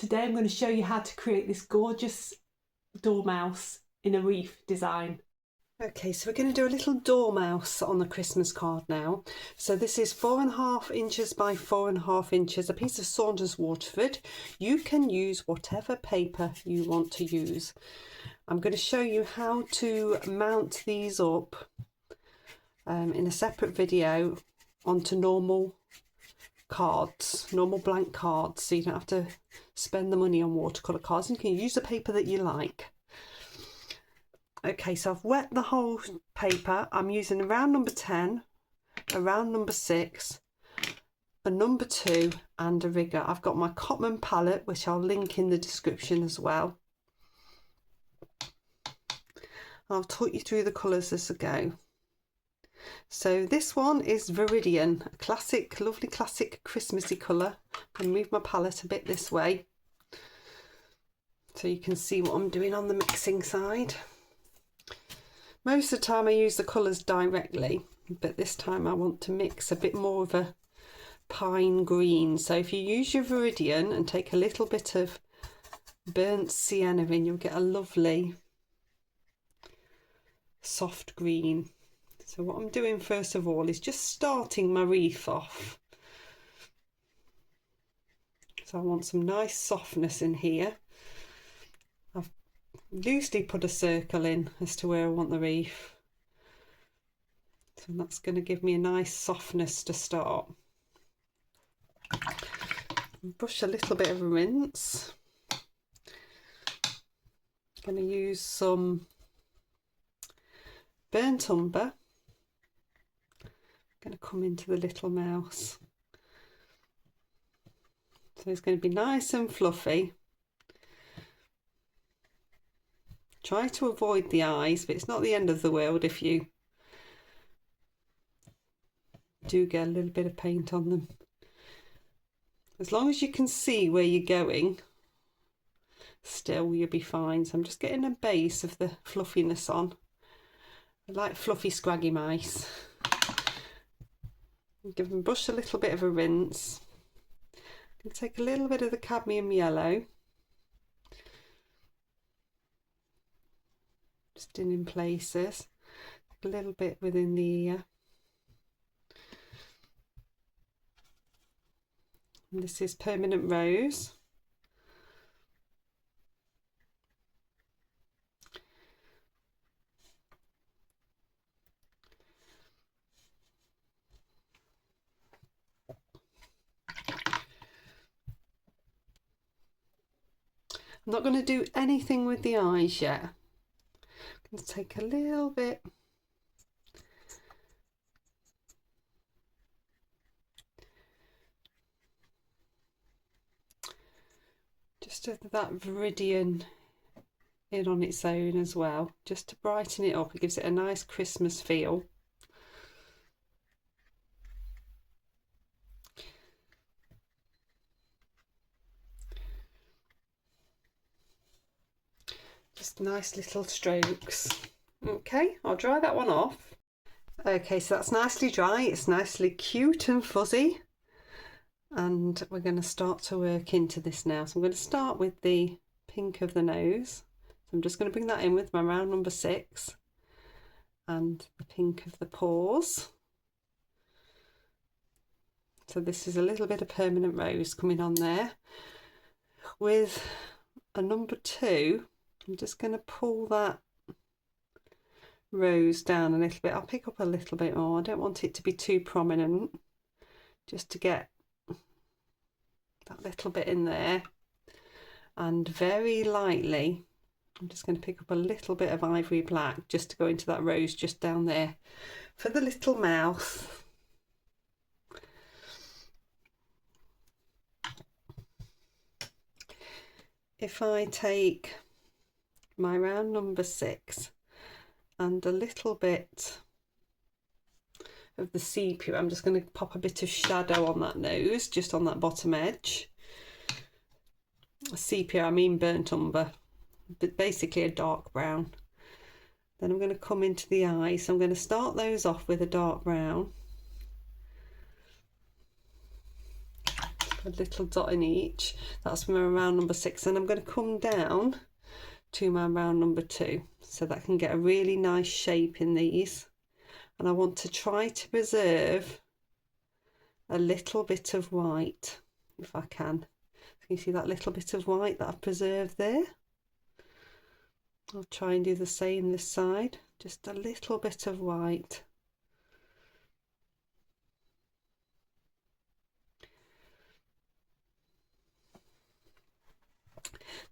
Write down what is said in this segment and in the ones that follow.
Today I'm going to show you how to create this gorgeous dormouse in a wreath design. Okay, so we're going to do a little dormouse on the Christmas card now. So this is 4.5 inches by 4.5 inches, a piece of Saunders Waterford. You can use whatever paper you want to use. I'm going to show you how to mount these up in a separate video onto normal cards, normal blank cards, so you don't have to spend the money on watercolour cards, and you can use the paper that you like. Okay, so I've wet the whole paper. I'm using a round number 10, a round number 6, a number 2 and a rigger. I've got my Cotman palette, which I'll link in the description as well. I'll talk you through the colours as I go. So this one is Viridian, a classic, lovely classic Christmassy colour. I'll move my palette a bit this way so you can see what I'm doing on the mixing side. Most of the time I use the colours directly, but this time I want to mix a bit more of a pine green. So if you use your Viridian and take a little bit of burnt sienna in, you'll get a lovely soft green. So what I'm doing first of all is just starting my wreath off. So I want some nice softness in here. I've loosely put a circle in as to where I want the wreath. So that's going to give me a nice softness to start. Brush a little bit of a rinse. I'm going to use some burnt umber. Going to come into the little mouse. So it's going to be nice and fluffy. Try to avoid the eyes, but it's not the end of the world if you do get a little bit of paint on them. As long as you can see where you're going, still you'll be fine. So I'm just getting a base of the fluffiness on. I like fluffy scraggy mice. Give them brush a little bit of a rinse. I'm going to take a little bit of the cadmium yellow, just in places, a little bit within the ear. And this is Permanent Rose. I'm not going to do anything with the eyes yet. I'm going to take a little bit just of that Viridian in on its own as well, just to brighten it up. It gives it a nice Christmas feel. Just nice little strokes. Okay, I'll dry that one off. Okay, so that's nicely dry. It's nicely cute and fuzzy. And we're going to start to work into this now. So I'm going to start with the pink of the nose. So I'm just going to bring that in with my round number 6 and the pink of the paws. So this is a little bit of Permanent Rose coming on there. With a number 2, I'm just going to pull that rose down a little bit. I'll pick up a little bit more. I don't want it to be too prominent, just to get that little bit in there. And very lightly, I'm just going to pick up a little bit of ivory black just to go into that rose just down there for the little mouth. If I take my round number 6 and a little bit of the sepia, I'm just going to pop a bit of shadow on that nose, just on that bottom edge. Sepia, I mean burnt umber, but basically a dark brown. Then I'm going to come into the eyes. So I'm going to start those off with a dark brown. a little dot in each. That's from my round number 6, and I'm going to come down to my round number 2 so that I can get a really nice shape in these. And I want to try to preserve a little bit of white if I can. Can you see that little bit of white that I've preserved there? I'll try and do the same this side, just a little bit of white.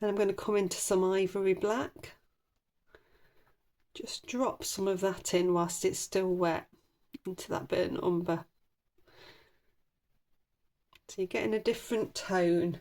Then I'm going to come into some ivory black. Just drop some of that in whilst it's still wet into that burnt umber. So you're getting a different tone.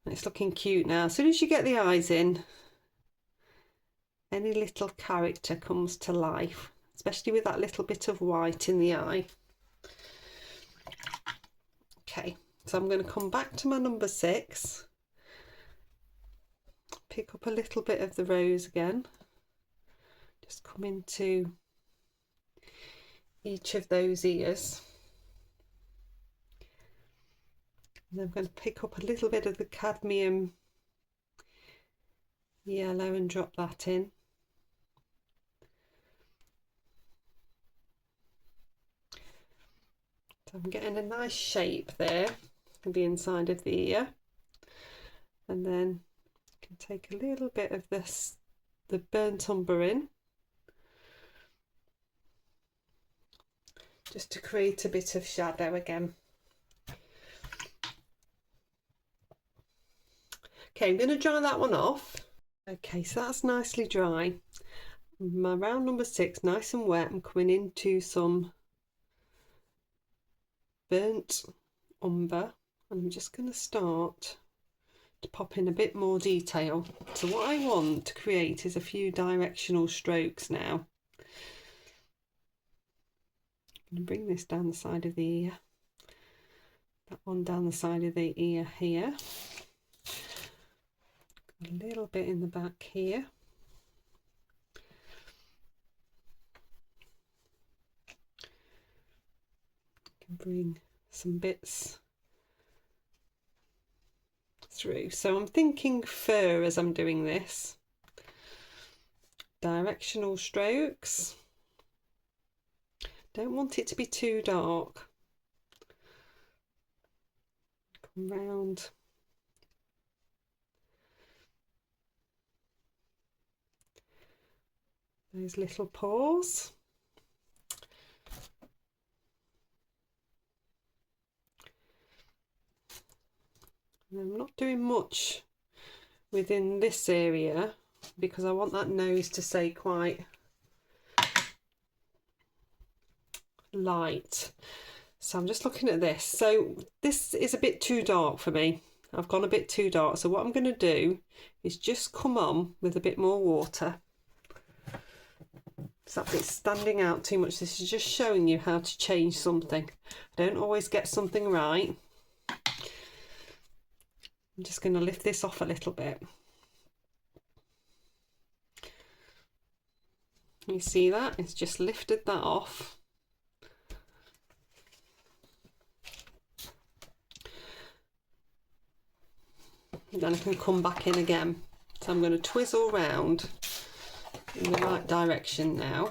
And it's looking cute now. As soon as you get the eyes in, any little character comes to life, especially with that little bit of white in the eye. Okay, so I'm going to come back to my number 6. Pick up a little bit of the rose again. Just come into each of those ears. And I'm going to pick up a little bit of the cadmium yellow and drop that in. So I'm getting a nice shape there on the inside of the ear. And then I can take a little bit of this, the burnt umber in, just to create a bit of shadow again. Okay, I'm going to dry that one off. Okay, so that's nicely dry. My round number 6, nice and wet. I'm coming into some burnt umber, and I'm just going to start to pop in a bit more detail. So what I want to create is a few directional strokes now. I'm going to bring this down the side of the ear, that one down the side of the ear here, a little bit in the back here. Can bring some bits through. So I'm thinking fur as I'm doing this. Directional strokes. Don't want it to be too dark. Come round. Those little paws. And I'm not doing much within this area because I want that nose to stay quite light. So I'm just looking at this. So this is a bit too dark for me. I've gone a bit too dark. So what I'm going to do is just come on with a bit more water. So that bit's standing out too much. This is just showing you how to change something. I don't always get something right. I'm just going to lift this off a little bit. You see that? It's just lifted that off. And then I can come back in again. So I'm going to twizzle round in the right direction now.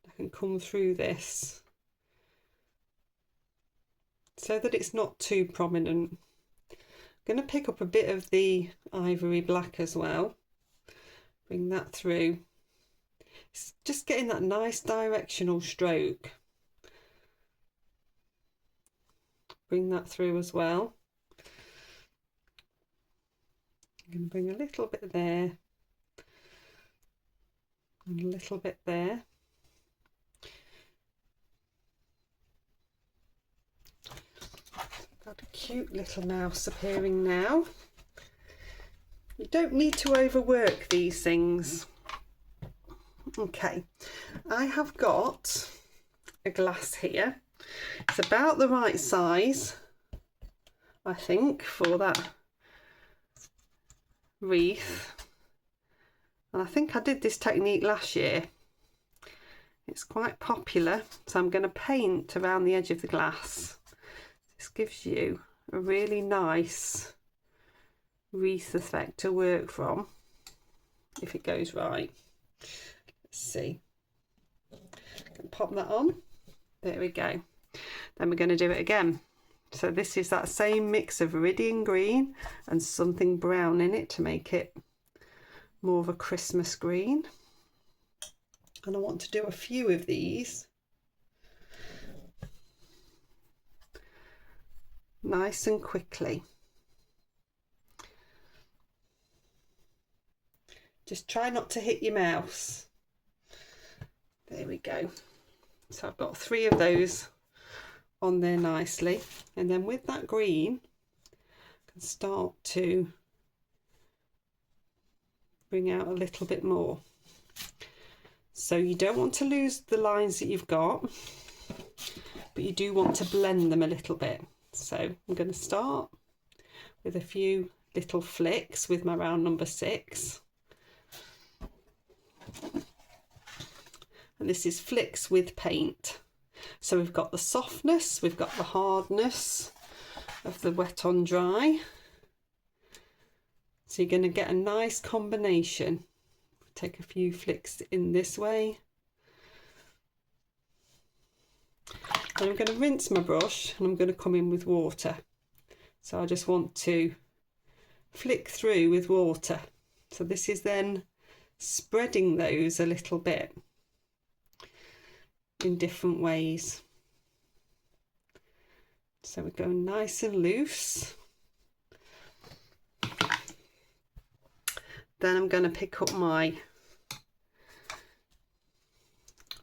I can come through this so that it's not too prominent. I'm going to pick up a bit of the ivory black as well. Bring that through. It's just getting that nice directional stroke. Bring that through as well. I'm going to bring a little bit there and a little bit there. Got a cute little mouse appearing now. You don't need to overwork these things. Okay, I have got a glass here. It's about the right size, I think, for that wreath. And I think I did this technique last year. It's quite popular, so I'm going to paint around the edge of the glass. This gives you a really nice wreath effect to work from if it goes right. Let's see. Pop that on. There we go. Then we're going to do it again. So this is that same mix of iridium green and something brown in it to make it more of a Christmas green. And I want to do a few of these. Nice and quickly. Just try not to hit your mouse. There we go. So I've got 3 of those on there nicely. And then with that green, I can start to bring out a little bit more. So you don't want to lose the lines that you've got, but you do want to blend them a little bit. So I'm going to start with a few little flicks with my round number 6. And this is flicks with paint. So we've got the softness, we've got the hardness of the wet on dry. So you're going to get a nice combination. Take a few flicks in this way. And I'm going to rinse my brush and I'm going to come in with water. So I just want to flick through with water. So this is then spreading those a little bit in different ways. So we're going nice and loose. Then I'm going to pick up my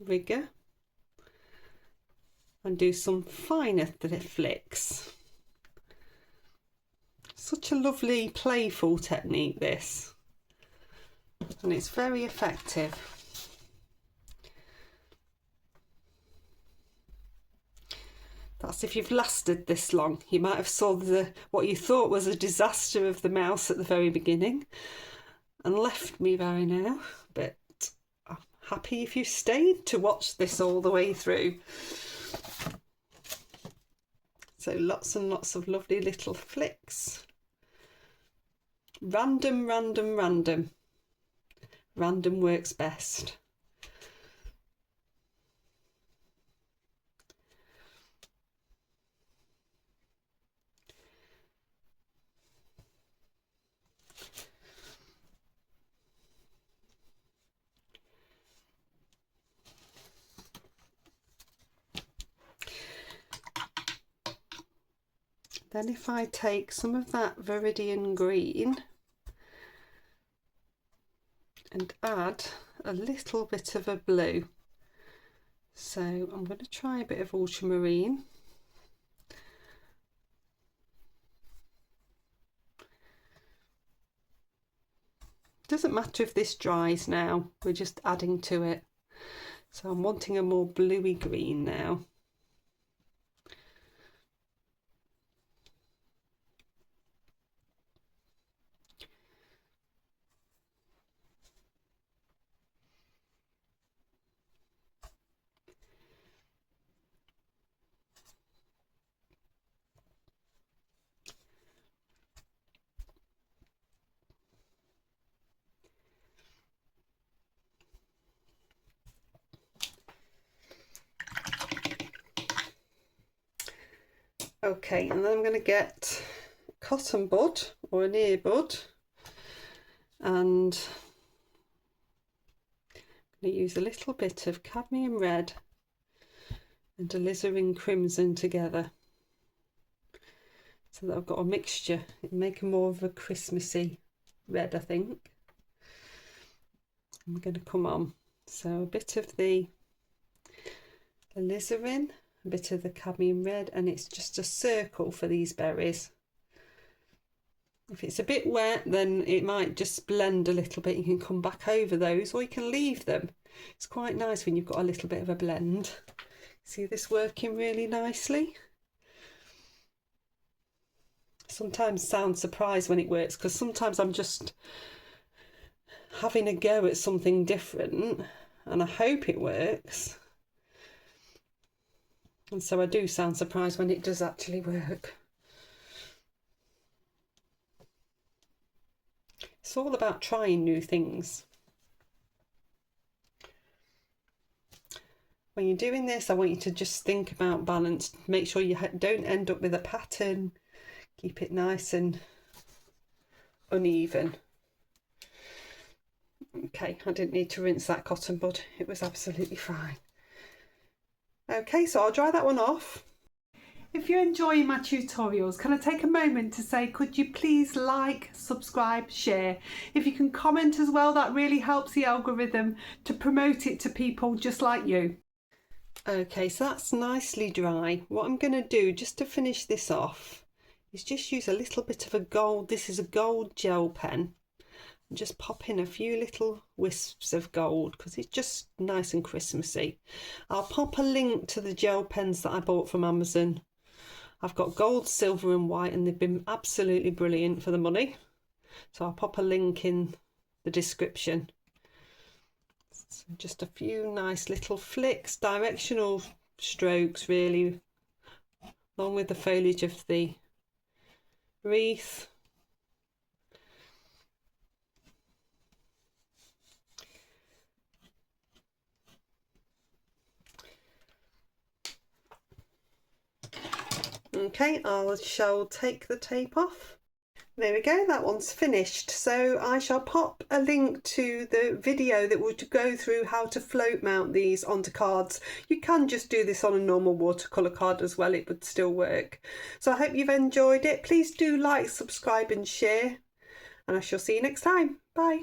rigger and do some finer flicks. Such a lovely playful technique this, and it's very effective. That's if you've lasted this long. You might have saw what you thought was a disaster of the mouse at the very beginning and left me by now, but I'm happy if you stayed to watch this all the way through. So lots and lots of lovely little flicks. Random, random, random. Random works best. Then if I take some of that viridian green and add a little bit of a blue. So I'm going to try a bit of ultramarine. Doesn't matter if this dries now, we're just adding to it. So I'm wanting a more bluey green now. Okay, and then I'm going to get cotton bud or an earbud, and I'm going to use a little bit of cadmium red and alizarin crimson together, so that I've got a mixture. It'll make more of a Christmassy red, I think. I'm going to come on. So a bit of the alizarin, a bit of the cadmium red, and it's just a circle for these berries. If it's a bit wet, then it might just blend a little bit. You can come back over those, or you can leave them. It's quite nice when you've got a little bit of a blend. See this working really nicely? Sometimes sound surprised when it works, because sometimes I'm just having a go at something different and I hope it works. And so I do sound surprised when it does actually work. It's all about trying new things. When you're doing this, I want you to just think about balance. Make sure you don't end up with a pattern. Keep it nice and uneven. Okay, I didn't need to rinse that cotton bud. It was absolutely fine. Okay, so I'll dry that one off. If you're enjoying my tutorials, can I take a moment to say, could you please like, subscribe, share? If you can comment as well, that really helps the algorithm to promote it to people just like you. Okay, so that's nicely dry. What I'm going to do just to finish this off is just use a little bit of a gold, this is a gold gel pen, and just pop in a few little wisps of gold because it's just nice and Christmassy. I'll pop a link to the gel pens that I bought from Amazon. I've got gold, silver and white, and they've been absolutely brilliant for the money. So I'll pop a link in the description. So just a few nice little flicks, directional strokes really, along with the foliage of the wreath. Okay, I shall take the tape off. There we go, that one's finished. So I shall pop a link to the video that would go through how to float mount these onto cards. You can just do this on a normal watercolour card as well, it would still work. So I hope you've enjoyed it. Please do like, subscribe and share, and I shall see you next time. Bye.